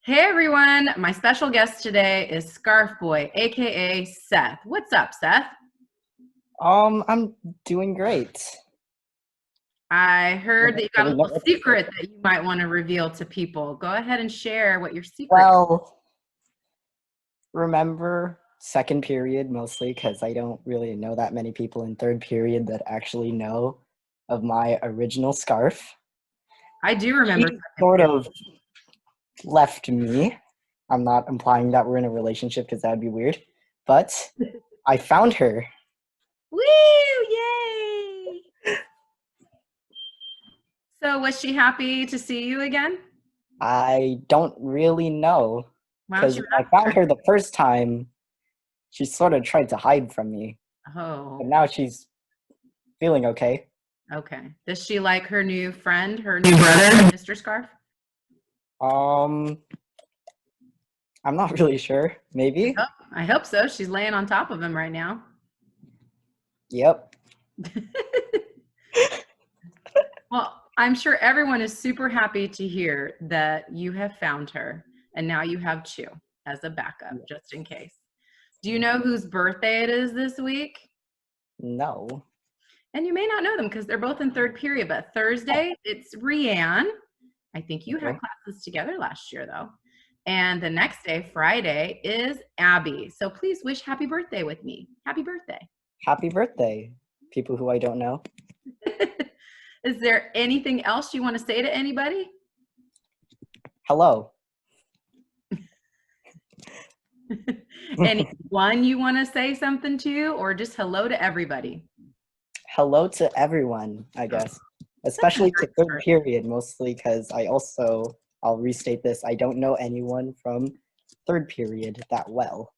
Hey everyone, my special guest today is Scarf Boy, aka Seth. What's up, Seth? I'm doing great. I heard that you got a Really know little what to say. secret that you might want to reveal to people. Go ahead and share what your secret is. Well, remember second period mostly because I don't really know that many people in third period that actually know of my original scarf. I do She remember. sort of left me. I'm not implying that we're in a relationship because that would be weird, but I found her. Woo! Yay! So was she happy to see you again? I don't really know Why don't because you when I found her the first time, she sort of tried to hide from me, but Oh, now she's feeling okay. okay. Does she like her new friend, her new brother, Mr. Scarf? Um, I'm not really sure. Maybe. I hope so. She's laying on top of him right now. Yep. Well, I'm sure everyone is super happy to hear that you have found her and now you have two as a backup just in case. Do you know whose birthday it is this week? No. And you may not know them because they're both in third period, but Thursday it's Rianne. I think you had Okay. classes together last year though. And the next day, Friday, is Abby. So please wish happy birthday with me. Happy birthday. Happy birthday, people who I don't know. Is there anything else you want to say to anybody? Hello. Anyone you want to say something to, or just hello to everybody? Hello to everyone, I guess. Especially to third period, mostly because I'll restate this, I don't know anyone from third period that well.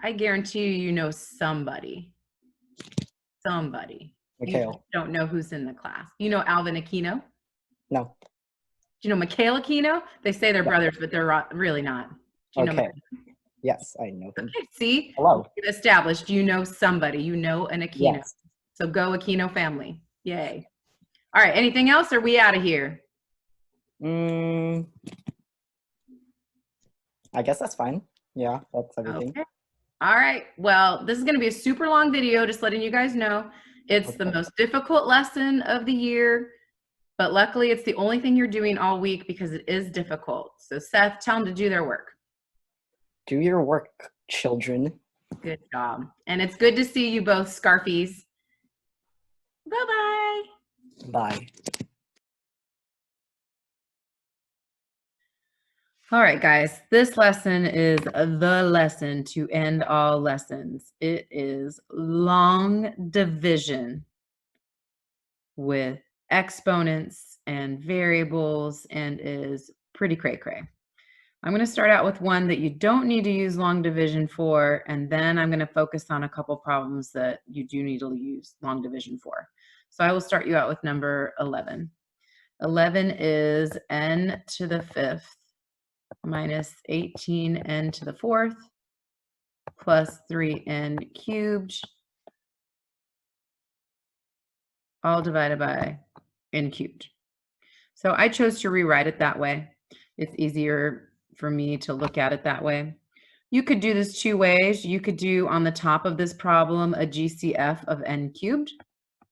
I guarantee you know somebody. Somebody. You just Mikhail. don't know who's in the class. You know Alvin Aquino? No. Do you know Mikhail Aquino? They say they're No. brothers, but they're really not. Do you know? Okay. Yes, I know him. Okay, see? Hello. You've established you know somebody. You know an Aquino. Yes. So go Aquino family. Yay. All right, anything else? Or are we out of here? I guess that's fine. Yeah, that's everything. Okay. All right. Well, this is going to be a super long video, just letting you guys know. It's the most difficult lesson of the year, but luckily it's the only thing you're doing all week because it is difficult. So Seth, tell them to do their work. Do your work, children. Good job. And it's good to see you both, Scarfies. Bye-bye. Bye. All right, guys, this lesson is the lesson to end all lessons. It is long division with exponents and variables and is pretty cray-cray. I'm going to start out with one that you don't need to use long division for, and then I'm going to focus on a couple problems that you do need to use long division for. So I will start you out with number 11. 11 is n to the 5th minus 18n to the 4th plus 3n cubed, all divided by n cubed. So I chose to rewrite it that way. It's easier for me to look at it that way. You could do this two ways. You could do on the top of this problem a GCF of n cubed.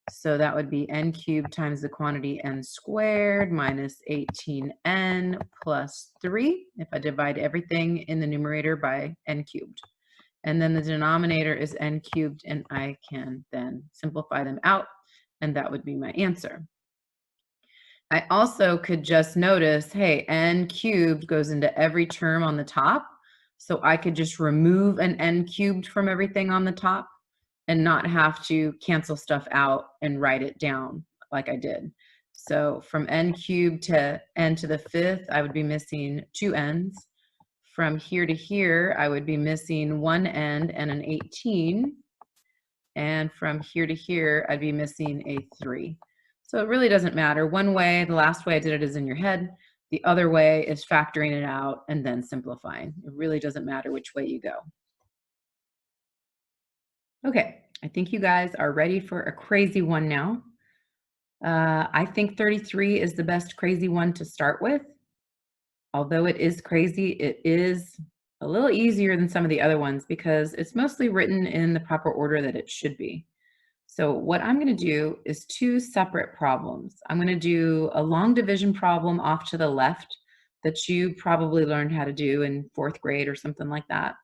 So that would be n cubed times the quantity n squared minus 18n plus 3 if I divide everything in the numerator by n cubed. And then the denominator is n cubed, and I can then simplify them out, and that would be my answer. I also could just notice, hey, n cubed goes into every term on the top, so I could just remove an n cubed from everything on the top and not have to cancel stuff out and write it down like I did. So from n cubed to n to the 5th, I would be missing 2 n's. From here to here, I would be missing 1 n and an 18. And from here to here, I'd be missing a 3. So it really doesn't matter. One way, the last way I did it is in your head. The other way is factoring it out and then simplifying. It really doesn't matter which way you go. Okay, I think you guys are ready for a crazy one now. I think 33 is the best crazy one to start with. although it is crazy, it is a little easier than some of the other ones because it's mostly written in the proper order that it should be. So what I'm going to do is two separate problems. I'm going to do a long division problem off to the left that you probably learned how to do in 4th grade or something like that.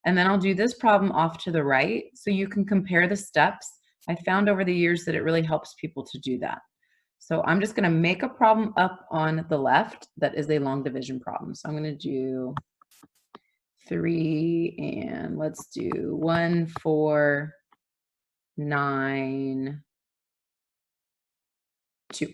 And then I'll do this problem off to the right so you can compare the steps. I found over the years that it really helps people to do that. So I'm just going to make a problem up on the left that is a long division problem. So I'm going to do 3 and let's do 1, 4, 9, 2.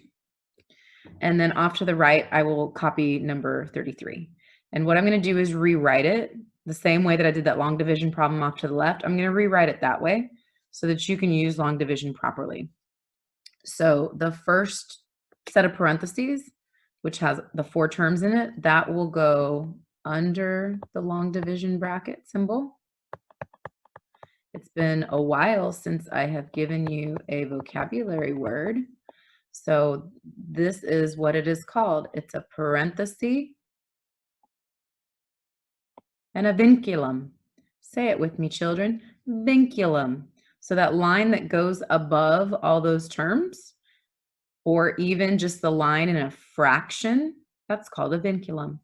And then off to the right, I will copy number 33. And what I'm going to do is rewrite it the same way that I did that long division problem off to the left. I'm going to rewrite it that way so that you can use long division properly. So the first set of parentheses, which has the 4 terms in it, that will go under the long division bracket symbol. It's been a while since I have given you a vocabulary word. So this is what it is called. It's a parenthesis and a vinculum. Say it with me, children. Vinculum. So that line that goes above all those terms, or even just the line in a fraction, that's called a vinculum.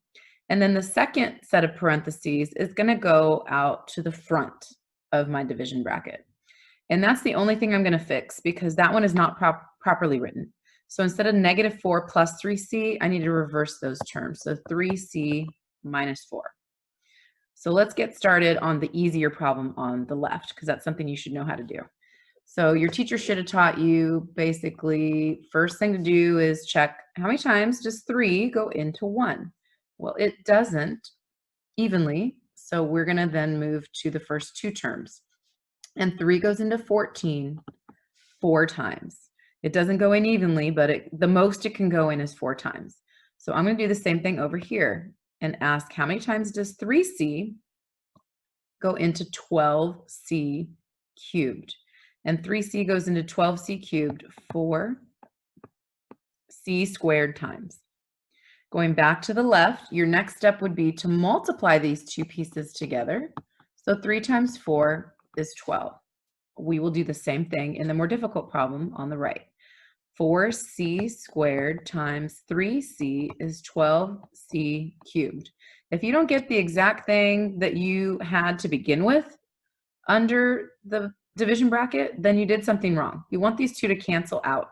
And then the second set of parentheses is going to go out to the front of my division bracket. And that's the only thing I'm going to fix because that one is not properly written. So instead of -4 plus 3c, I need to reverse those terms. So 3c minus 4. So let's get started on the easier problem on the left because that's something you should know how to do. So your teacher should have taught you basically first thing to do is check how many times does 3 go into 1? Well, it doesn't evenly. So we're going to then move to the first 2 terms. And 3 goes into 14 4 times. It doesn't go in evenly, but the most it can go in is 4 times. So I'm going to do the same thing over here and ask how many times does 3c go into 12c cubed? And 3c goes into 12c cubed 4c squared times. Going back to the left, your next step would be to multiply these 2 pieces together. So 3 times 4 is 12. We will do the same thing in the more difficult problem on the right. 4c squared times 3c is 12c cubed. If you don't get the exact thing that you had to begin with under the division bracket, then you did something wrong. You want these 2 to cancel out.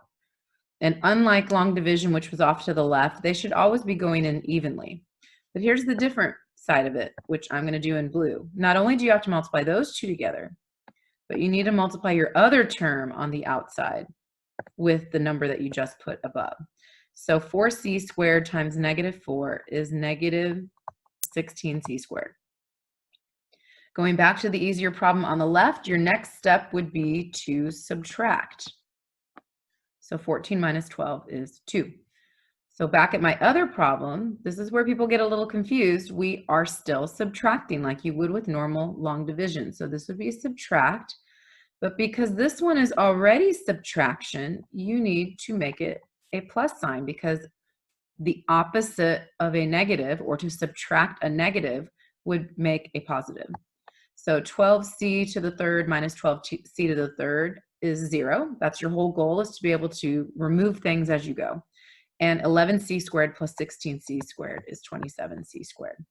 And unlike long division, which was off to the left, they should always be going in evenly. But here's the different side of it, which I'm going to do in blue. Not only do you have to multiply those 2 together, but you need to multiply your other term on the outside with the number that you just put above. So 4c squared times -4 is -16c squared. Going back to the easier problem on the left, your next step would be to subtract. So 14 minus 12 is 2. So back at my other problem, this is where people get a little confused. We are still subtracting like you would with normal long division. So this would be subtract. But because this one is already subtraction, you need to make it a plus sign because the opposite of a negative, or to subtract a negative, would make a positive. So 12c to the third minus 12c to the third is 0. That's your whole goal, is to be able to remove things as you go. And 11c squared plus 16c squared is 27c squared.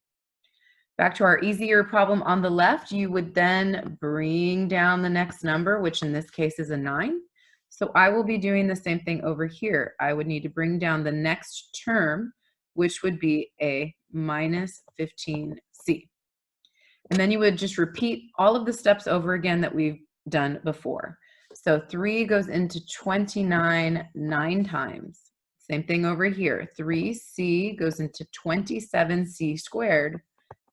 Back to our easier problem on the left, you would then bring down the next number, which in this case is a 9. So I will be doing the same thing over here. I would need to bring down the next term, which would be a minus 15c. And then you would just repeat all of the steps over again that we've done before. So 3 goes into 29 9 times. Same thing over here. 3c goes into 27c squared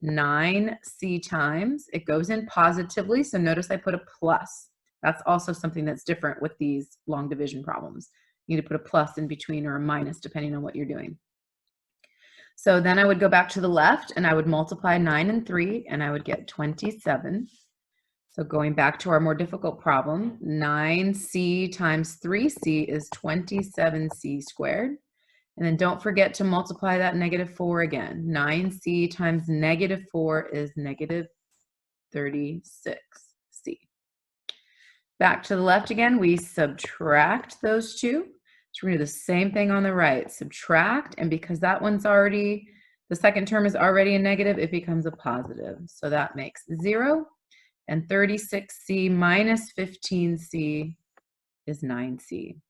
9c times. It goes in positively, so notice I put a plus. That's also something that's different with these long division problems. You need to put a plus in between or a minus depending on what you're doing. So then I would go back to the left and I would multiply 9 and 3 and I would get 27. So going back to our more difficult problem, 9c times 3c is 27c squared. And then don't forget to multiply that -4 again. 9c times -4 is -36c. Back to the left again, we subtract those two. So we're going to do the same thing on the right. Subtract, and because that one's already, the second term is already a negative, it becomes a positive. So that makes 0. And 36c minus 15c is 9c.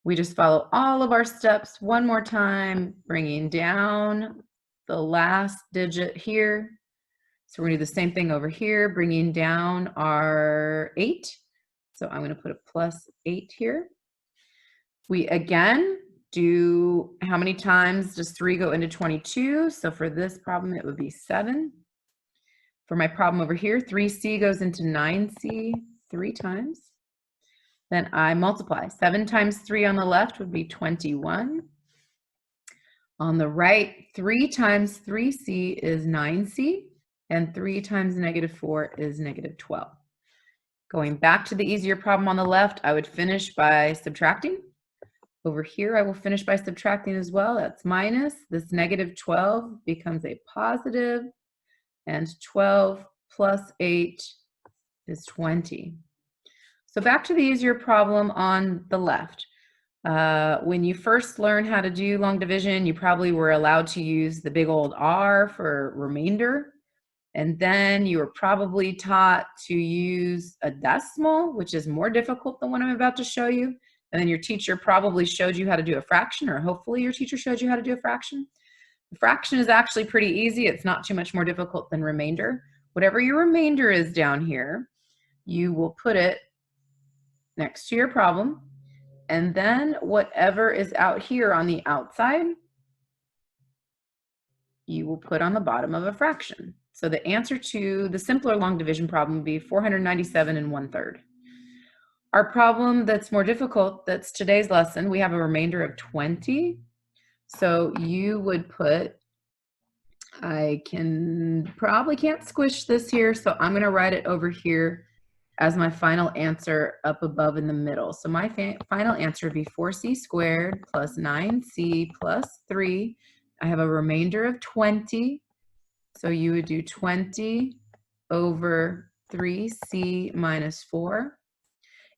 We just follow all of our steps one more time, bringing down the last digit here. So we're going to do the same thing over here, bringing down our 8. So I'm going to put a +8 here. We again do, how many times does 3 go into 22? So for this problem, it would be 7. For my problem over here, 3c goes into 9c 3 times. Then I multiply. 7 times 3 on the left would be 21. On the right, 3 times 3c is 9c, and 3 times -4 is -12. Going back to the easier problem on the left, I would finish by subtracting. Over here, I will finish by subtracting as well. That's minus. This -12 becomes a positive, and 12 plus 8 is 20. So back to the easier problem on the left. When you first learn how to do long division, you probably were allowed to use the big old R for remainder. And then you were probably taught to use a decimal, which is more difficult than what I'm about to show you. And then your teacher probably showed you how to do a fraction, or hopefully your teacher showed you how to do a fraction. The fraction is actually pretty easy. It's not too much more difficult than remainder. Whatever your remainder is down here, you will put it next to your problem. And then whatever is out here on the outside, you will put on the bottom of a fraction. So the answer to the simpler long division problem would be 497 1/3. Our problem that's more difficult, that's today's lesson, we have a remainder of 20. So you would put, I probably can't squish this here, so I'm going to write it over here as my final answer up above in the middle. So my final answer would be 4c squared plus 9c plus 3. I have a remainder of 20. So you would do 20 over 3c minus 4.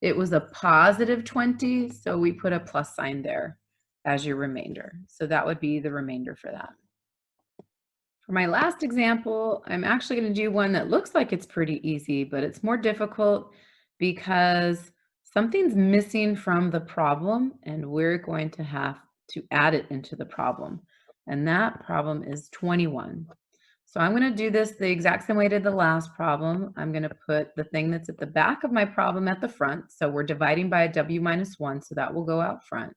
It was a positive 20, so we put a plus sign there as your remainder. So that would be the remainder for that. For my last example, I'm actually going to do one that looks like it's pretty easy, but it's more difficult because something's missing from the problem, and we're going to have to add it into the problem. And that problem is 21. So I'm going to do this the exact same way I did the last problem. I'm going to put the thing that's at the back of my problem at the front. So we're dividing by a w minus 1, so that will go out front.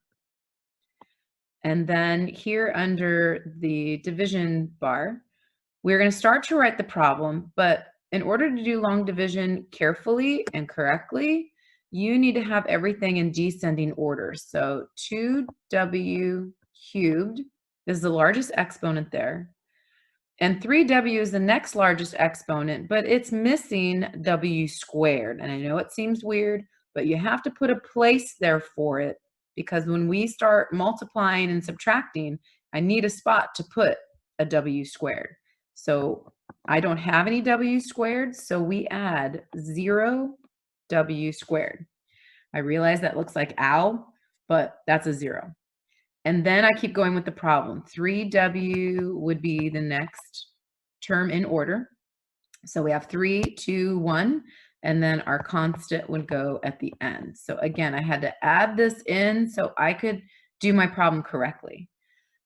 And then here under the division bar, we're going to start to write the problem, but in order to do long division carefully and correctly, you need to have everything in descending order. So 2w cubed is the largest exponent there. And 3w is the next largest exponent, but it's missing w squared. And I know it seems weird, but you have to put a place there for it, because when we start multiplying and subtracting, I need a spot to put a w squared. So I don't have any w squared, so we add 0 w squared. I realize that looks like ow, but that's a 0. And then I keep going with the problem. 3w would be the next term in order. So we have 3, 2, 1, and then our constant would go at the end. So again, I had to add this in so I could do my problem correctly.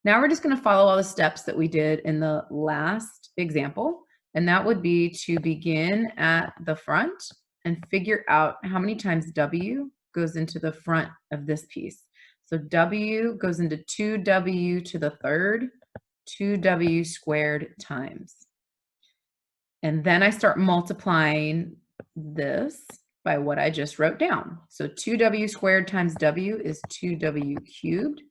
Now we're just going to follow all the steps that we did in the last example, and that would be to begin at the front and figure out how many times w goes into the front of this piece. So w goes into 2w to the third, 2w squared times. And then I start multiplying this by what I just wrote down. So 2w squared times w is 2w cubed.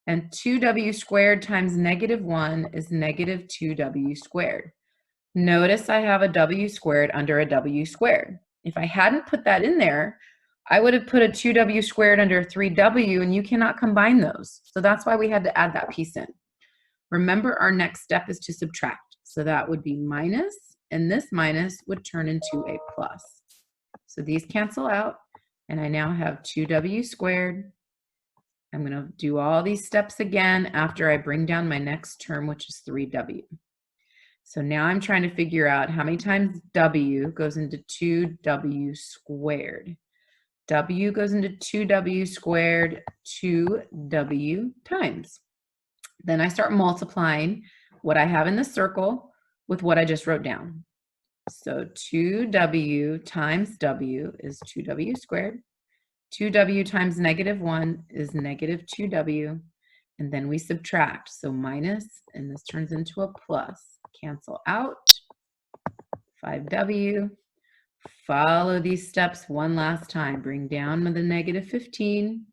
And 2w squared times -1 is -2w squared. Notice I have a w squared under a w squared. If I hadn't put that in there, I would have put a 2w squared under 3w, and you cannot combine those. So that's why we had to add that piece in. Remember, our next step is to subtract. So that would be minus, and this minus would turn into a plus. So these cancel out, and I now have 2w squared. I'm going to do all these steps again after I bring down my next term, which is 3w. So now I'm trying to figure out how many times w goes into 2w squared. W goes into 2w squared 2w times. Then I start multiplying what I have in the circle with what I just wrote down. So 2w times w is 2w squared. 2w times -1 is -2w. And then we subtract. So minus, and this turns into a plus. Cancel out. 5w. Follow these steps one last time. Bring down the -15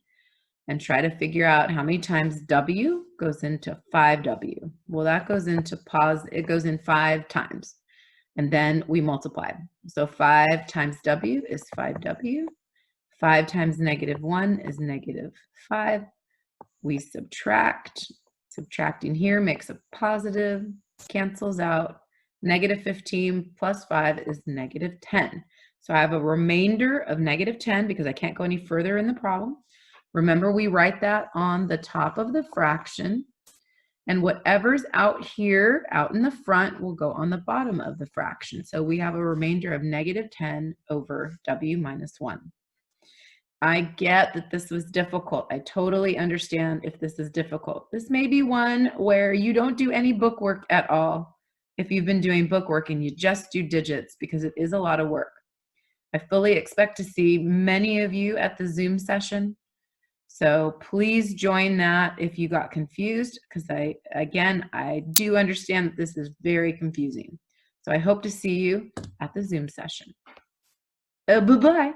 and try to figure out how many times w goes into 5w. Well, that goes into it goes in 5 times. And then we multiply. So 5 times w is 5w. 5 times -1 is -5. We subtract. Subtracting here makes a positive, cancels out. -15 plus 5 is -10. So I have a remainder of -10 because I can't go any further in the problem. Remember, we write that on the top of the fraction. And whatever's out here, out in the front, will go on the bottom of the fraction. So we have a remainder of -10 over w minus 1. I get that this was difficult. I totally understand if this is difficult. This may be one where you don't do any book work at all. If you've been doing book work and you just do digits, because it is a lot of work. I fully expect to see many of you at the Zoom session. So please join that if you got confused, because I do understand that this is very confusing. So I hope to see you at the Zoom session. Bye-bye.